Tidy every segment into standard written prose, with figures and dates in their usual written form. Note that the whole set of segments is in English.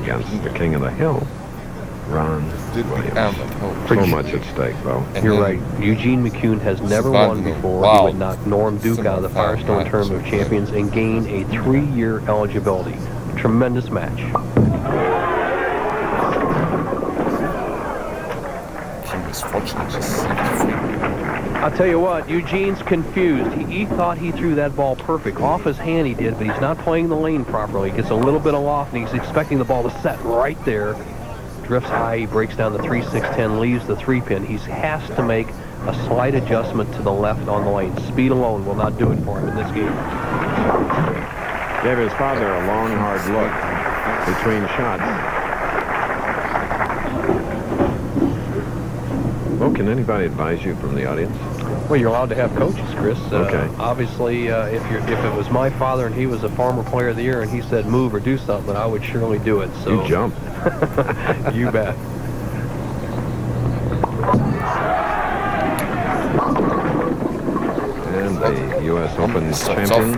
against the king of the hill, Ron Williams. So much at stake, though. You're right. Eugene McCune has never won before. He would knock Norm Duke out of the Firestone Tournament of Champions and gain a 3-year eligibility. Tremendous match. I'll tell you what, Eugene's confused. He thought he threw that ball perfect. Off his hand he did, but he's not playing the lane properly. He gets a little bit aloft, and he's expecting the ball to set right there. Drifts high, he breaks down the 3-6-10, leaves the 3-pin. He has to make a slight adjustment to the left on the lane. Speed alone will not do it for him in this game. Gave his father a long, hard look between shots. Well, can anybody advise you from the audience? Well, you're allowed to have coaches, Chris. Okay. Obviously, if it was my father and he was a former player of the year and he said move or do something, I would surely do it. So you jump. You bet. And the U.S. Open champion,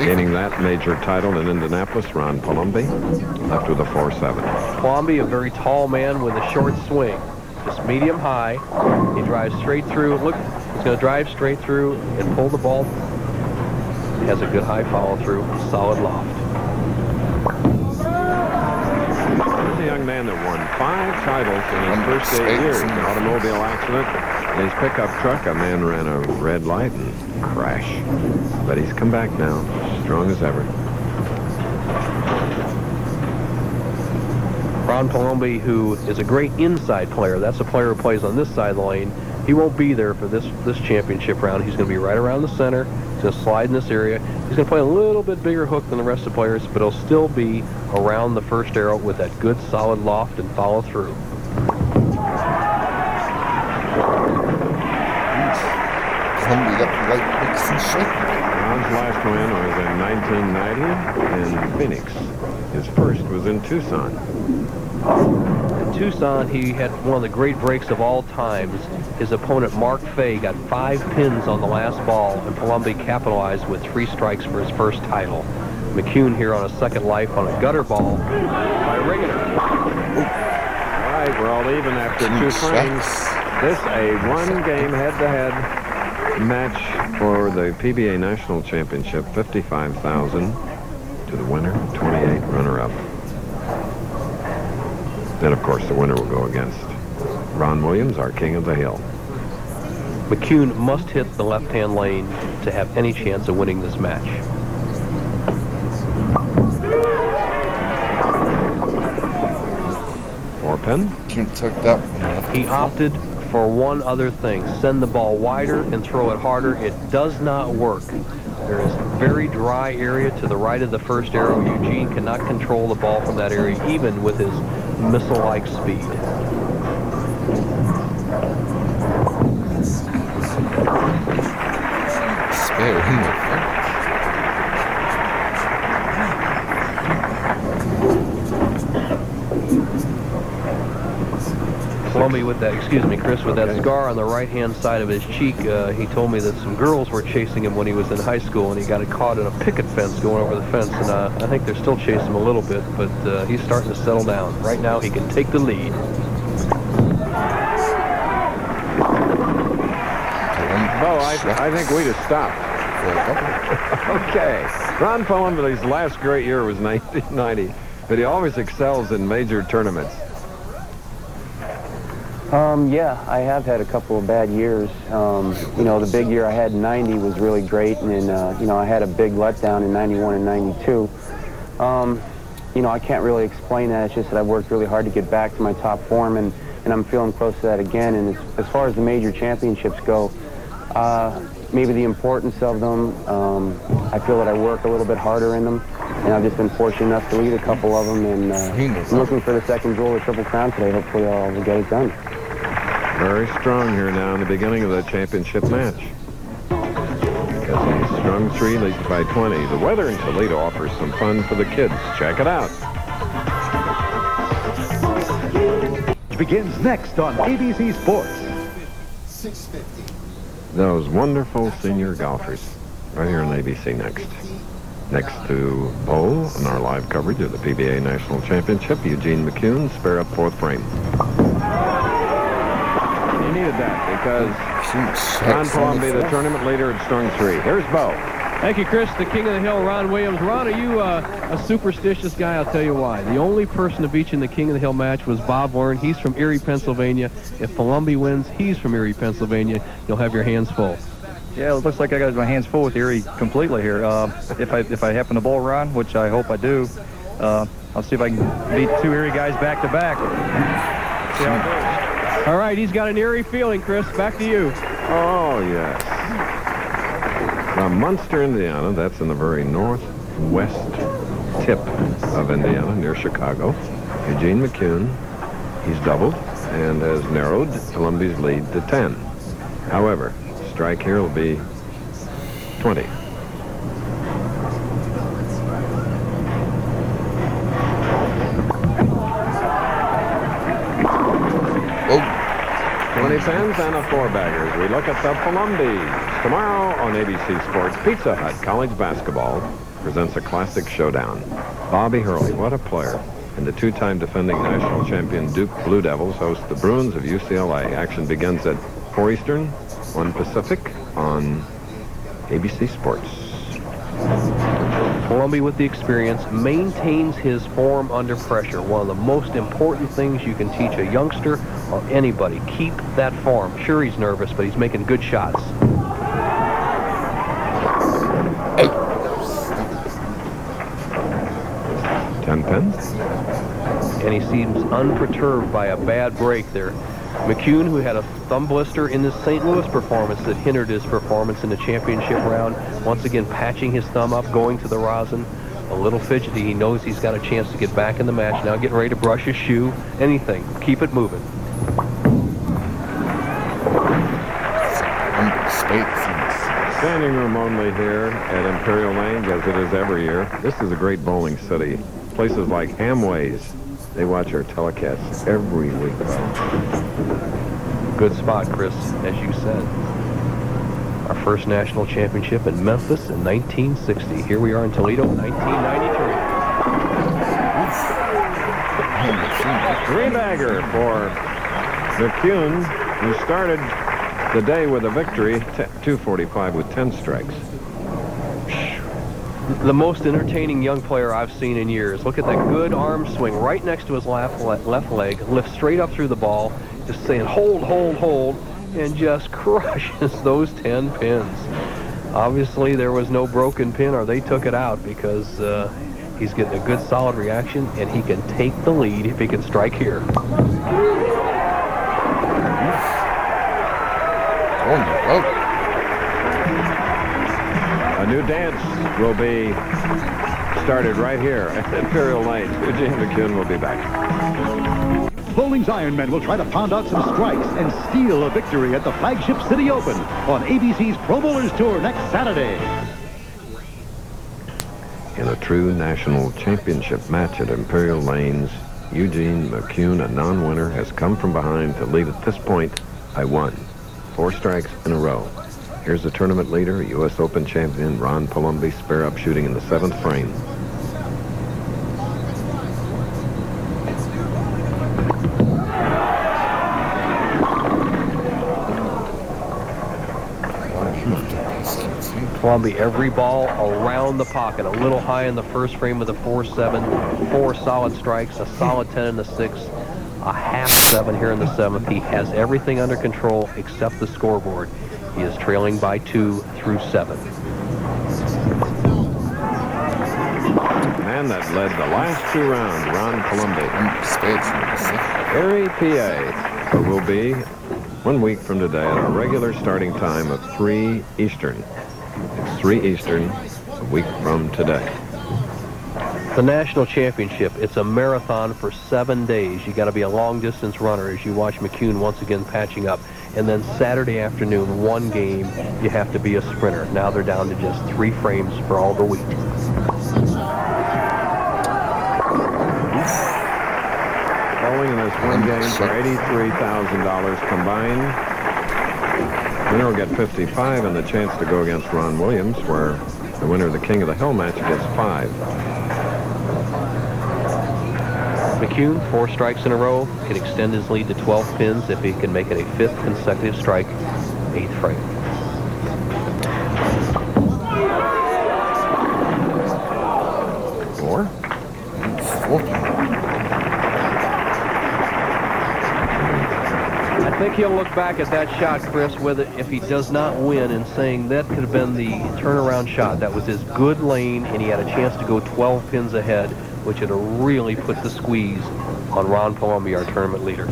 gaining that major title in Indianapolis, Ron Palombi, left with a 4-7. Palombi, a very tall man with a short swing. Just medium high. He drives straight through. Look, he's going to drive straight through and pull the ball. He has a good high follow through, solid loft. Here's a young man that won 5 titles in his first 8 years. An automobile accident in his pickup truck. A man ran a red light and crashed. But he's come back now, strong as ever. Ron Palombi, who is a great inside player. That's a player who plays on this side of the lane. He won't be there for this championship round. He's going to be right around the center. He's going to slide in this area. He's going to play a little bit bigger hook than the rest of the players, but he'll still be around the first arrow with that good solid loft and follow through. Ron's last win was in 1990 in Phoenix. His first was in Tucson. In Tucson, he had one of the great breaks of all times. His opponent, Mark Fay, got 5 pins on the last ball, and Palombi capitalized with 3 strikes for his first title. McCune here on a second life on a gutter ball by Ringer. All right, we're all even after 2 frames. This a 1-game head-to-head match for the PBA National Championship, $55,000 to the winner, 28 runner-up. Then, of course, the winner will go against Ron Williams, our king of the hill. McCune must hit the left-hand lane to have any chance of winning this match. Four-pin. He opted for one other thing. Send the ball wider and throw it harder. It does not work. There is a very dry area to the right of the first arrow. Eugene cannot control the ball from that area, even with his missile-like speed. Palombi with that, excuse me, Chris, with that scar on the right-hand side of his cheek. He told me that some girls were chasing him when he was in high school, and he got caught in a picket fence going over the fence. And I think they're still chasing him a little bit, but he's starting to settle down. Right now, he can take the lead. Bo, I think we just stopped. Okay. Ron Palombi's last great year was 1990, but he always excels in major tournaments. Yeah, I have had a couple of bad years. You know, the big year I had in 90 was really great, and then, you know, I had a big letdown in 91 and 92. You know, I can't really explain that. It's just that I've worked really hard to get back to my top form, and I'm feeling close to that again. And as far as the major championships go, maybe the importance of them, I feel that I work a little bit harder in them, and I've just been fortunate enough to lead a couple of them, and I'm looking for the second jewel of Triple Crown today. Hopefully I'll get it done. Very strong here now in the beginning of the championship match. Because he's strung 3, leads by 20. The weather in Toledo offers some fun for the kids. Check it out. Begins next on ABC Sports. 650. Those wonderful senior golfers right here on ABC next. Next to Bo in our live coverage of the PBA National Championship, Eugene McCune, spare up fourth frame. He needed that because Ron Palombi, the tournament leader, had strung 3. Here's Bo. Thank you, Chris. The king of the hill, Ron Williams. Ron, are you a superstitious guy? I'll tell you why. The only person to beat you in the king of the hill match was Bob Warren. He's from Erie, Pennsylvania. If Palombi wins, he's from Erie, Pennsylvania. You'll have your hands full. Yeah, it looks like I got my hands full with Erie completely here. If I happen to bowl Ron, which I hope I do, I'll see if I can beat 2 Erie guys back to back. See how it goes. All right, he's got an Erie feeling, Chris. Back to you. Oh, yes. Now, Munster, Indiana, that's in the very northwest tip of Indiana, near Chicago. Eugene McCune, he's doubled and has narrowed Palombi's lead to 10. However, strike here will be 20. Oh. 20 pins and a 4-bagger. We look at the Palombis. Tomorrow on ABC Sports, Pizza Hut College Basketball presents a classic showdown. Bobby Hurley, what a player. And the 2-time defending national champion Duke Blue Devils host the Bruins of UCLA. Action begins at 4 Eastern, 1 Pacific on ABC Sports. Palombi, with the experience, maintains his form under pressure. One of the most important things you can teach a youngster or anybody. Keep that form. Sure, he's nervous, but he's making good shots. 10 pins. And he seems unperturbed by a bad break there. McCune, who had a thumb blister in the St. Louis performance that hindered his performance in the championship round, once again patching his thumb up, going to the rosin. A little fidgety. He knows he's got a chance to get back in the match. Now getting ready to brush his shoe. Anything. Keep it moving. Standing room only here at Imperial Lane, as it is every year. This is a great bowling city. Places like Hamways, they watch our telecasts every week. Good spot, Chris, as you said. Our first national championship in Memphis in 1960. Here we are in Toledo, 1993. 3-bagger for McCune, who started the day with a victory, 245 with 10 strikes. The most entertaining young player I've seen in years. Look at that good arm swing right next to his left leg, lifts straight up through the ball, just saying hold, hold, hold, and just crushes those 10 pins. Obviously, there was no broken pin, or they took it out, because he's getting a good solid reaction, and he can take the lead if he can strike here. A new dance will be started right here at Imperial Lane. Eugene McCune will be back. Bowling's Ironmen will try to pound out some strikes and steal a victory at the flagship City Open on ABC's Pro Bowlers Tour next Saturday. In a true national championship match at Imperial Lanes, Eugene McCune, a non-winner, has come from behind to lead at this point by 1. 4 strikes in a row. Here's the tournament leader, U.S. Open champion Ron Palombi, spare up shooting in the 7th frame. Palombi, every ball around the pocket, a little high in the first frame with a 4-7, 4 solid strikes, a solid 10 in the 6th, a half 7 here in the 7th. He has everything under control except the scoreboard. He is trailing by 2 through 7. Man that led the last 2 rounds, Ron Palombi. Erie, PA, will be 1 week from today at our regular starting time of 3 Eastern. It's 3 Eastern, a week from today. The national championship, it's a marathon for 7 days. You got to be a long-distance runner as you watch McCune once again patching up. And then Saturday afternoon, 1 game, you have to be a sprinter. Now they're down to just 3 frames for all the week. Bowling in this 1 game for $83,000 combined. Winner will get $55 and the chance to go against Ron Williams, where The winner of the King of the Hill match gets 5. McCune, 4 strikes in a row, can extend his lead to 12 pins if he can make it a 5th consecutive strike, 8th frame. Four. I think he'll look back at that shot, Chris, with it, if he does not win, and saying that could have been the turnaround shot. That was his good lane, and he had a chance to go 12 pins ahead, which would have really put the squeeze on Ron Palombi, our tournament leader.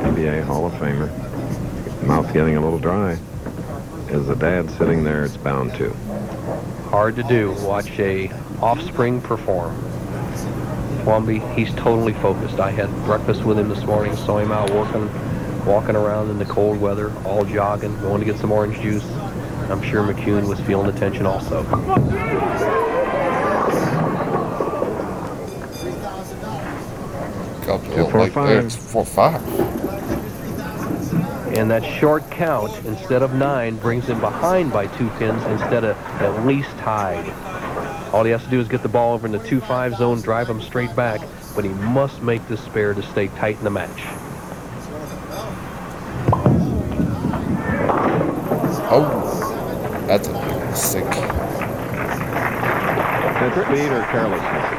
PBA Hall of Famer. Mouth getting a little dry. Is the dad sitting there? It's bound to. Hard to do. Watch a offspring perform. Palombi, he's totally focused. I had breakfast with him this morning, saw him out walking around in the cold weather, all jogging, going to get some orange juice. I'm sure McCune was feeling the tension also. Like 4-5. And that short count, instead of 9, brings him behind by 2 pins instead of at least tied. All he has to do is get the ball over in the 2-5 zone, drive him straight back, but he must make this spare to stay tight in the match. Oh, that's a sick. That's speed or carelessness?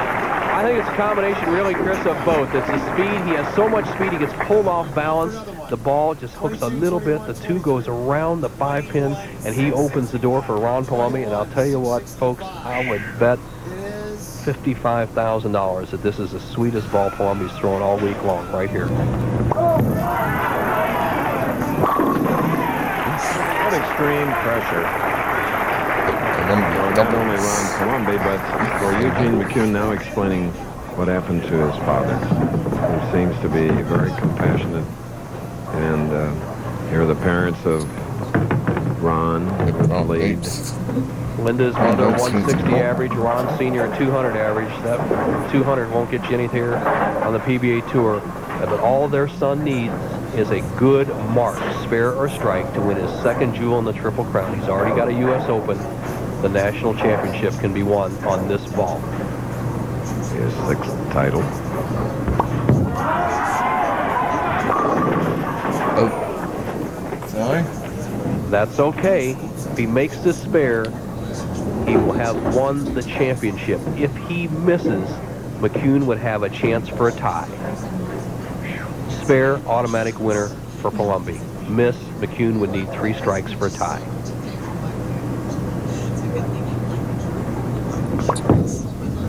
I think it's a combination, really, Chris, of both. It's the speed. He has so much speed, he gets pulled off balance. The ball just hooks a little bit. The 2 goes around the 5 pin, and he opens the door for Ron Palombi. And I'll tell you what, folks, I would bet $55,000 that this is the sweetest ball Palombi's thrown all week long, right here. What extreme pressure. Not only Ron Palombi, but for Eugene McCune now explaining what happened to his father, who seems to be very compassionate. And here are the parents of Ron, the lead. Linda's mother, 160 average. Ron Sr., 200 average. That 200 won't get you anything here on the PBA Tour. But all their son needs is a good mark, spare or strike, to win his 2nd jewel in the Triple Crown. He's already got a U.S. Open. The National Championship can be won on this ball. His 6th title. Oh. Sorry? That's okay. If he makes this spare, he will have won the championship. If he misses, McCune would have a chance for a tie. Spare, automatic winner for Palombi. Miss, McCune would need 3 strikes for a tie.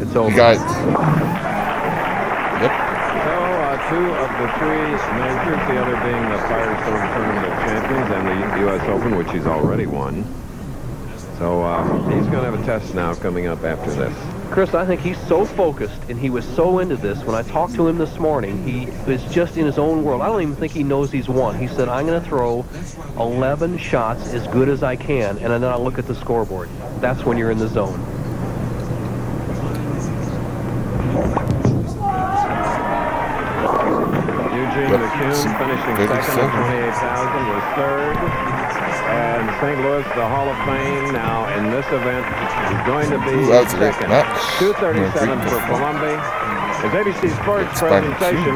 It's over. You guys. Yep. So 2 of the 3 majors, the other being the Firestone Tournament of Champions and the U.S. Open, which he's already won. So he's going to have a test now coming up after this. Chris, I think he's so focused and he was so into this. When I talked to him this morning, he was just in his own world. I don't even think he knows he's won. He said, I'm going to throw 11 shots as good as I can, and then I'll look at the scoreboard. That's when you're in the zone. Eugene McCune finishing 2nd at 28,000 was 3rd. And St. Louis, the Hall of Fame, now in this event is going to be 2nd. 237 for Palombi. As ABC Sports presentation